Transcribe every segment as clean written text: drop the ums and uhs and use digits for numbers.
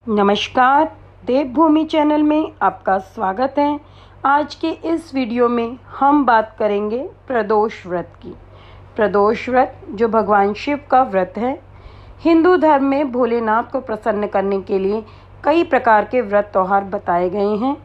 नमस्कार, देवभूमि चैनल में आपका स्वागत है। आज के इस वीडियो में हम बात करेंगे प्रदोष व्रत की। प्रदोष व्रत जो भगवान शिव का व्रत है। हिंदू धर्म में भोलेनाथ को प्रसन्न करने के लिए कई प्रकार के व्रत त्योहार बताए गए हैं,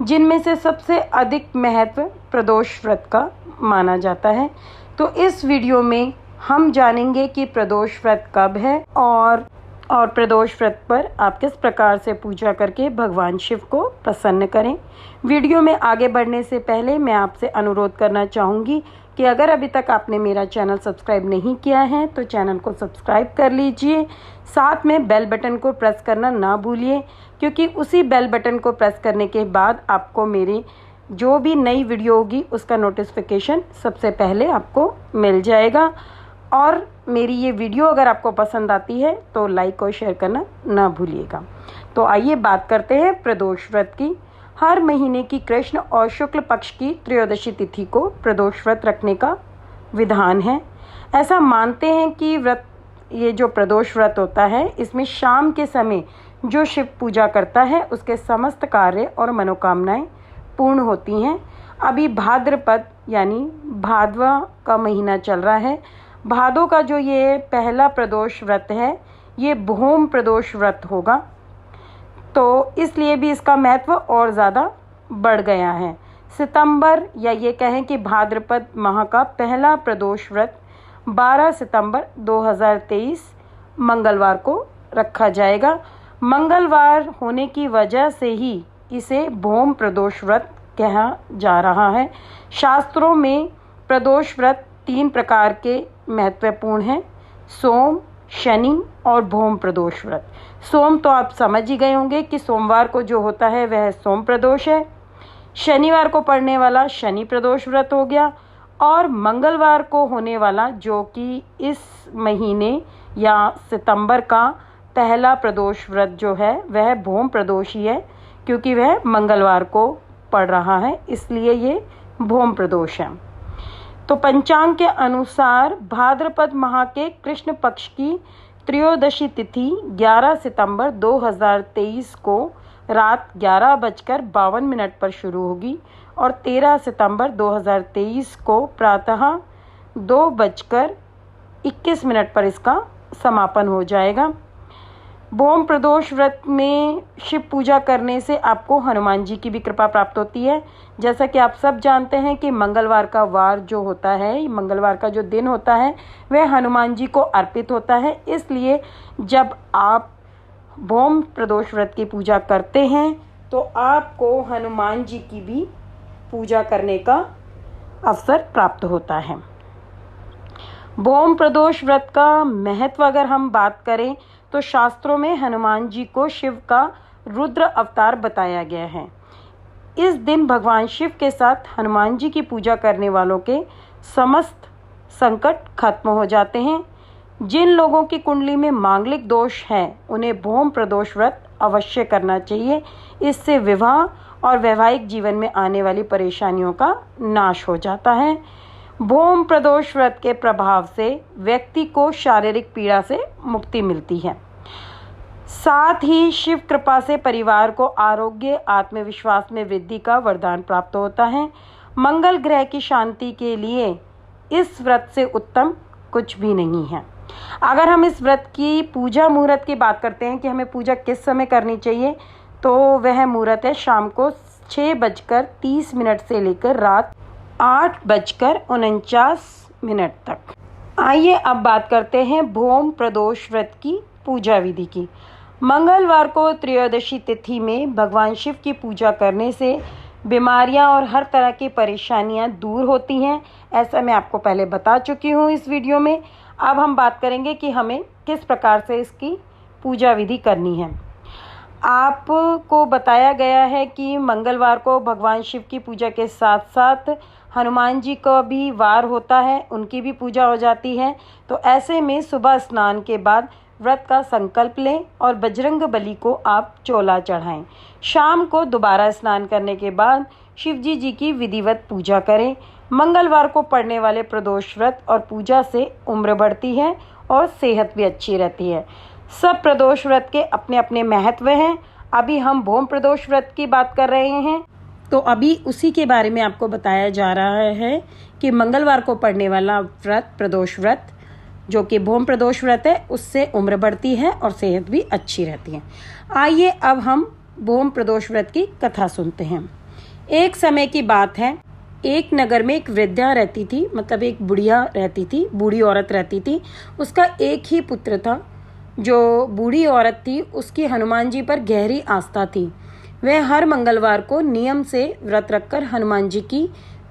जिनमें से सबसे अधिक महत्व प्रदोष व्रत का माना जाता है। तो इस वीडियो में हम जानेंगे कि प्रदोष व्रत कब है और प्रदोष व्रत पर आप किस प्रकार से पूजा करके भगवान शिव को प्रसन्न करें। वीडियो में आगे बढ़ने से पहले मैं आपसे अनुरोध करना चाहूँगी कि अगर अभी तक आपने मेरा चैनल सब्सक्राइब नहीं किया है तो चैनल को सब्सक्राइब कर लीजिए। साथ में बेल बटन को प्रेस करना ना भूलिए, क्योंकि उसी बेल बटन को प्रेस करने के बाद आपको मेरी जो भी नई वीडियो होगी उसका नोटिफिकेशन सबसे पहले आपको मिल जाएगा। और मेरी ये वीडियो अगर आपको पसंद आती है तो लाइक और शेयर करना ना भूलिएगा। तो आइए बात करते हैं प्रदोष व्रत की। हर महीने की कृष्ण और शुक्ल पक्ष की त्रयोदशी तिथि को प्रदोष व्रत रखने का विधान है। ऐसा मानते हैं कि ये जो प्रदोष व्रत होता है, इसमें शाम के समय जो शिव पूजा करता है उसके समस्त कार्य और मनोकामनाएं पूर्ण होती हैं। अभी भाद्रपद यानी भादवा का महीना चल रहा है। भादों का जो ये पहला प्रदोष व्रत है, ये भौम प्रदोष व्रत होगा, तो इसलिए भी इसका महत्व और ज़्यादा बढ़ गया है। सितंबर या ये कहें कि भाद्रपद माह का पहला प्रदोष व्रत 12 सितंबर 2023 मंगलवार को रखा जाएगा। मंगलवार होने की वजह से ही इसे भौम प्रदोष व्रत कहा जा रहा है। शास्त्रों में प्रदोष व्रत 3 प्रकार के महत्वपूर्ण हैं: सोम, शनि और भौम प्रदोष व्रत। सोम तो आप समझ ही गए होंगे कि सोमवार को जो होता है वह सोम प्रदोष है। शनिवार को पड़ने वाला शनि प्रदोष व्रत हो गया, और मंगलवार को होने वाला जो कि इस महीने या सितंबर का पहला प्रदोष व्रत जो है वह भौम प्रदोष ही है, क्योंकि वह मंगलवार को पड़ रहा है, इसलिए ये भौम प्रदोष है। तो पंचांग के अनुसार भाद्रपद माह के कृष्ण पक्ष की त्रयोदशी तिथि 11 सितंबर 2023 को रात 11:52 पर शुरू होगी और 13 सितंबर 2023 को प्रातः 2:21 पर इसका समापन हो जाएगा। भौम प्रदोष व्रत में शिव पूजा करने से आपको हनुमान जी की भी कृपा प्राप्त होती है। जैसा कि आप सब जानते हैं कि मंगलवार का वार जो होता है, मंगलवार का जो दिन होता है वह हनुमान जी को अर्पित होता है। इसलिए जब आप भौम प्रदोष व्रत की पूजा करते हैं तो आपको हनुमान जी की भी पूजा करने का अवसर प्राप्त होता है। भौम प्रदोष व्रत का महत्व अगर हम बात करें तो शास्त्रों में हनुमान जी को शिव का रुद्र अवतार बताया गया है। इस दिन भगवान शिव के साथ हनुमान जी की पूजा करने वालों के समस्त संकट खत्म हो जाते हैं। जिन लोगों की कुंडली में मांगलिक दोष है उन्हें भौम प्रदोष व्रत अवश्य करना चाहिए। इससे विवाह और वैवाहिक जीवन में आने वाली परेशानियों का नाश हो जाता है। भौम प्रदोष व्रत के प्रभाव से व्यक्ति को शारीरिक पीड़ा से मुक्ति मिलती है। साथ ही शिव कृपा से परिवार को आरोग्य, आत्मविश्वास में वृद्धि का वरदान प्राप्त होता है। मंगल ग्रह की शांति के लिए इस व्रत से उत्तम कुछ भी नहीं है। अगर हम इस व्रत की पूजा मुहूर्त की बात करते हैं कि हमें पूजा किस समय करनी चाहिए, तो वह मुहूर्त है शाम को 6:30 से लेकर रात 8:49 तक। आइए अब बात करते हैं भौम प्रदोष व्रत की पूजा विधि की। मंगलवार को त्रयोदशी तिथि में भगवान शिव की पूजा करने से बीमारियां और हर तरह की परेशानियां दूर होती हैं। ऐसा मैं आपको पहले बता चुकी हूं इस वीडियो में। अब हम बात करेंगे कि हमें किस प्रकार से इसकी पूजा विधि करनी है। आपको बताया गया है कि मंगलवार को भगवान शिव की पूजा के साथ साथ हनुमान जी का भी वार होता है, उनकी भी पूजा हो जाती है। तो ऐसे में सुबह स्नान के बाद व्रत का संकल्प लें और बजरंग बली को आप चोला चढ़ाएं। शाम को दोबारा स्नान करने के बाद शिवजी जी की विधिवत पूजा करें। मंगलवार को पड़ने वाले प्रदोष व्रत और पूजा से उम्र बढ़ती है और सेहत भी अच्छी रहती है। सब प्रदोष व्रत के अपने अपने महत्व हैं। अभी हम भौम प्रदोष व्रत की बात कर रहे हैं, तो अभी उसी के बारे में आपको बताया जा रहा है कि मंगलवार को पड़ने वाला व्रत प्रदोष व्रत, जो कि भौम प्रदोष व्रत है, उससे उम्र बढ़ती है और सेहत भी अच्छी रहती है। आइए अब हम भौम प्रदोष व्रत की कथा सुनते हैं। एक समय की बात है, एक नगर में एक वृद्धा रहती थी, मतलब एक बुढ़िया रहती थी, बूढ़ी औरत रहती थी। उसका एक ही पुत्र था। जो बूढ़ी औरत थी उसकी हनुमान जी पर गहरी आस्था थी। वह हर मंगलवार को नियम से व्रत रखकर हनुमान जी की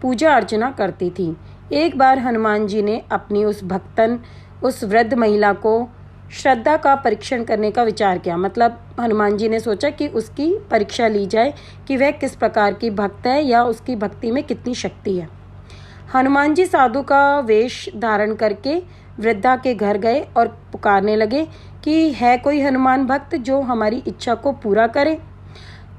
पूजा अर्चना करती थी। एक बार हनुमान जी ने अपनी उस वृद्ध महिला को श्रद्धा का परीक्षण करने का विचार किया। मतलब हनुमान जी ने सोचा कि उसकी परीक्षा ली जाए कि वह किस प्रकार की भक्त है या उसकी भक्ति में कितनी शक्ति है। हनुमान जी साधु का वेश धारण करके वृद्धा के घर गए और पुकारने लगे कि है कोई हनुमान भक्त जो हमारी इच्छा को पूरा करे।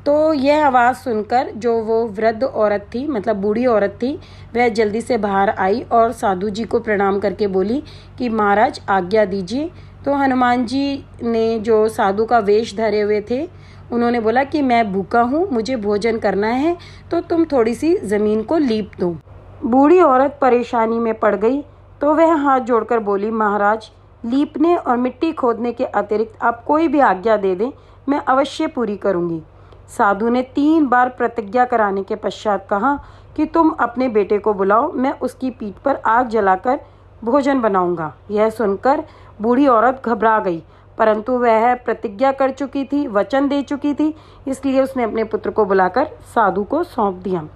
तो यह आवाज़ सुनकर जो वो वृद्ध औरत थी, मतलब बूढ़ी औरत थी, वह जल्दी से बाहर आई और साधु जी को प्रणाम करके बोली कि महाराज आज्ञा दीजिए। तो हनुमान जी ने, जो साधु का वेश धरे हुए थे, उन्होंने बोला कि मैं भूखा हूँ, मुझे भोजन करना है, तो तुम थोड़ी सी ज़मीन को लीप दो। बूढ़ी औरत परेशानी में पड़ गई तो वह हाथ जोड़कर बोली, महाराज लीपने और मिट्टी खोदने के अतिरिक्त आप कोई भी आज्ञा दे दें, मैं अवश्य पूरी करूँगी। साधु ने 3 बार प्रतिज्ञा कराने के पश्चात कहा कि तुम अपने बेटे को बुलाओ, मैं उसकी पीठ पर आग जलाकर भोजन बनाऊंगा। यह सुनकर बूढ़ी औरत घबरा गई, परंतु वह प्रतिज्ञा कर चुकी थी, वचन दे चुकी थी, इसलिए उसने अपने पुत्र को बुलाकर साधु को सौंप दिया।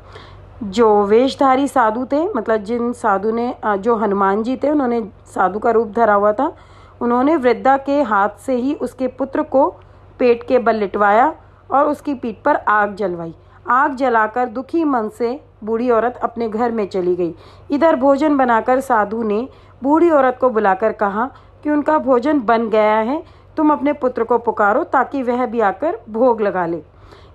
जो वेशधारी साधु थे, मतलब जिन साधु ने, जो हनुमान जी थे, उन्होंने साधु का रूप धरा हुआ था, उन्होंने वृद्धा के हाथ से ही उसके पुत्र को पेट के बल लिटवाया और उसकी पीठ पर आग जलवाई। आग जलाकर दुखी मन से बूढ़ी औरत अपने घर में चली गई। इधर भोजन बनाकर साधु ने बूढ़ी औरत को बुलाकर कहा कि उनका भोजन बन गया है, तुम अपने पुत्र को पुकारो ताकि वह भी आकर भोग लगा ले।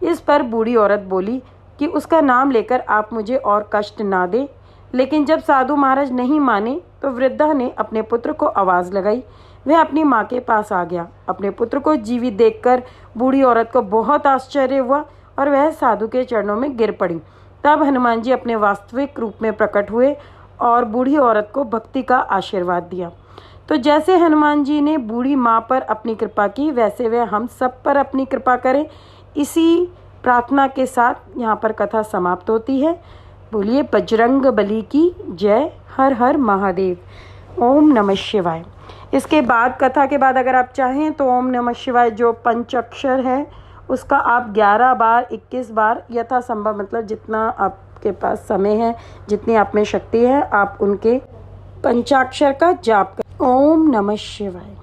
इस पर बूढ़ी औरत बोली कि उसका नाम लेकर आप मुझे और कष्ट ना दे। लेकिन जब साधु महाराज नहीं माने तो वृद्धा ने अपने पुत्र को आवाज़ लगाई। वह अपनी माँ के पास आ गया। अपने पुत्र को जीवित देखकर बूढ़ी औरत को बहुत आश्चर्य हुआ और वह साधु के चरणों में गिर पड़ी। तब हनुमान जी अपने वास्तविक रूप में प्रकट हुए और बूढ़ी औरत को भक्ति का आशीर्वाद दिया। तो जैसे हनुमान जी ने बूढ़ी माँ पर अपनी कृपा की, वैसे वह हम सब पर अपनी कृपा करे। इसी प्रार्थना के साथ यहाँ पर कथा समाप्त होती है। बोलिए बजरंग बली की जय। हर हर महादेव। ओम नमः शिवाय। इसके बाद, कथा के बाद अगर आप चाहें तो ओम नमः शिवाय जो पंचाक्षर है उसका आप 11 बार, 21 बार यथासंभव, मतलब जितना आपके पास समय है, जितनी आप में शक्ति है, आप उनके पंचाक्षर का जाप करें। ओम नमः शिवाय।